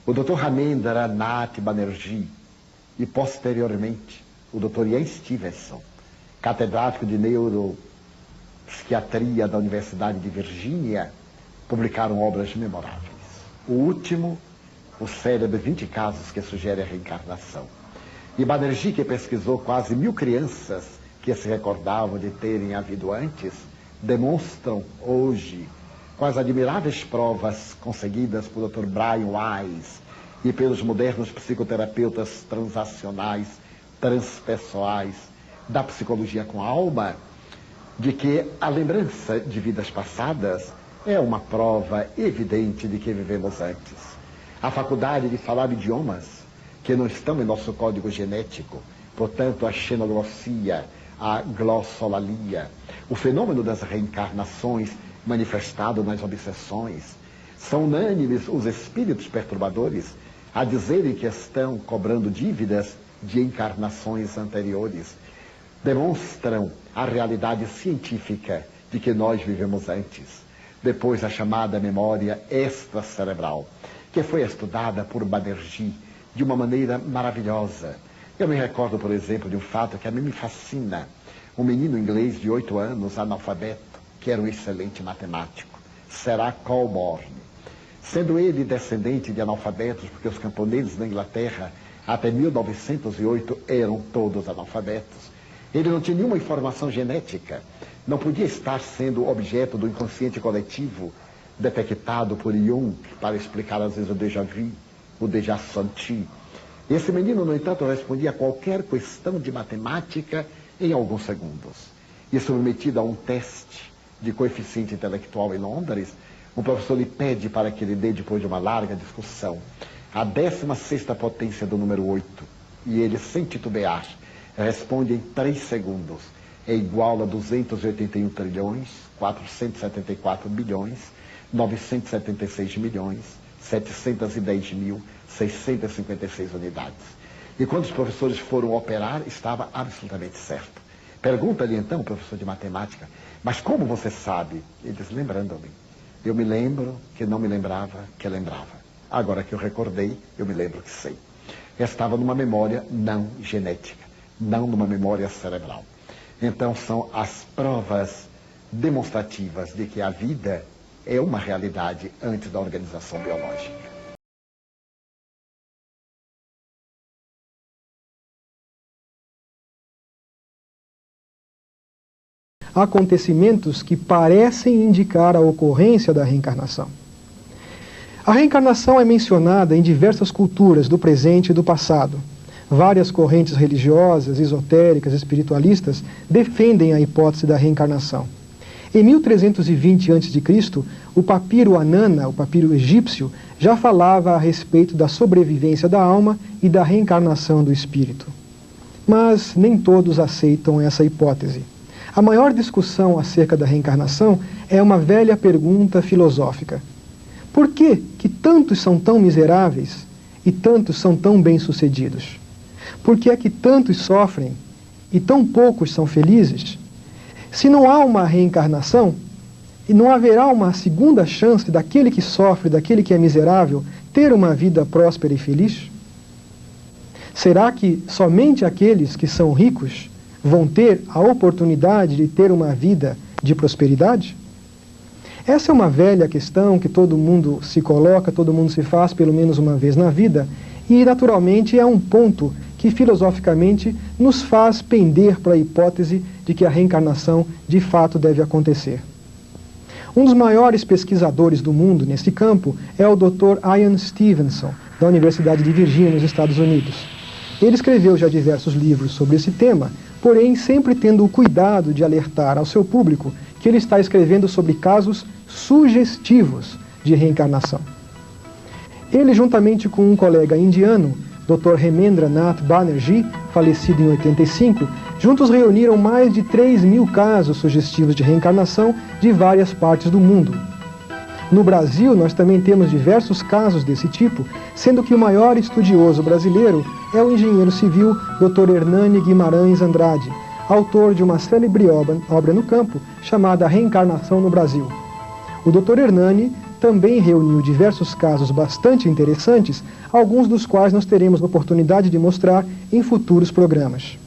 o Dr. Ramendra Nath Banerjee e, posteriormente, o Dr. Ian Stevenson, catedrático de neuropsiquiatria da Universidade de Virgínia, publicaram obras memoráveis. O último, o célebre 20 casos que sugerem a reencarnação. E Banerjee, que pesquisou quase 1000 crianças que se recordavam de terem havido antes, demonstram hoje, com as admiráveis provas conseguidas por Dr. Brian Weiss e pelos modernos psicoterapeutas transacionais, transpessoais, da psicologia com a alma, de que a lembrança de vidas passadas é uma prova evidente de que vivemos antes. A faculdade de falar idiomas que não estão em nosso código genético, portanto a xenoglossia, a glossolalia, o fenômeno das reencarnações manifestado nas obsessões, são unânimes os espíritos perturbadores a dizerem que estão cobrando dívidas de encarnações anteriores. Demonstram a realidade científica de que nós vivemos antes. Depois a chamada memória extracerebral, que foi estudada por Banerjee de uma maneira maravilhosa. Eu me recordo, por exemplo, de um fato que a mim me fascina. Um menino inglês de 8 anos, analfabeto, que era um excelente matemático, Sir Colborne. Sendo ele descendente de analfabetos, porque os camponeses na Inglaterra, até 1908, eram todos analfabetos. Ele não tinha nenhuma informação genética, não podia estar sendo objeto do inconsciente coletivo, detectado por Jung, para explicar às vezes o déjà vu, o déjà senti. Esse menino, no entanto, respondia a qualquer questão de matemática em alguns segundos. E submetido a um teste de coeficiente intelectual em Londres, o professor lhe pede para que ele dê, depois de uma larga discussão, a 16ª potência do número 8. E ele, sem titubear, responde em 3 segundos. É igual a 281 trilhões, 474 bilhões, 976 milhões, 710 mil, 656 unidades. E quando os professores foram operar, estava absolutamente certo. Pergunta-lhe então o professor de matemática, mas como você sabe? Ele diz, lembrando-me. Eu me lembro que não me lembrava que lembrava. Agora que eu recordei, eu me lembro que sei. Estava numa memória não genética, não numa memória cerebral. Então são as provas demonstrativas de que a vida é uma realidade antes da organização biológica. Acontecimentos que parecem indicar a ocorrência da reencarnação. A reencarnação é mencionada em diversas culturas do presente e do passado. Várias correntes religiosas, esotéricas, espiritualistas defendem a hipótese da reencarnação. Em 1320 a.C., o papiro Anana, o papiro egípcio, já falava a respeito da sobrevivência da alma e da reencarnação do espírito. Mas nem todos aceitam essa hipótese. A maior discussão acerca da reencarnação é uma velha pergunta filosófica. Por que tantos são tão miseráveis e tantos são tão bem-sucedidos? Por que é que tantos sofrem e tão poucos são felizes? Se não há uma reencarnação, e não haverá uma segunda chance daquele que sofre, daquele que é miserável, ter uma vida próspera e feliz? Será que somente aqueles que são ricos vão ter a oportunidade de ter uma vida de prosperidade? Essa é uma velha questão que todo mundo se coloca, todo mundo se faz pelo menos uma vez na vida, e naturalmente é um ponto que filosoficamente nos faz pender para a hipótese de que a reencarnação de fato deve acontecer. Um dos maiores pesquisadores do mundo nesse campo é o Dr. Ian Stevenson, da Universidade de Virgínia, nos Estados Unidos. Ele escreveu já diversos livros sobre esse tema, porém sempre tendo o cuidado de alertar ao seu público que ele está escrevendo sobre casos sugestivos de reencarnação. Ele, juntamente com um colega indiano, Dr. Ramendra Nath Banerjee, falecido em 85, juntos reuniram mais de 3.000 casos sugestivos de reencarnação de várias partes do mundo. No Brasil, nós também temos diversos casos desse tipo, sendo que o maior estudioso brasileiro é o engenheiro civil Dr. Hernani Guimarães Andrade, autor de uma célebre obra no campo chamada Reencarnação no Brasil. O Dr. Hernani também reuniu diversos casos bastante interessantes, alguns dos quais nós teremos a oportunidade de mostrar em futuros programas.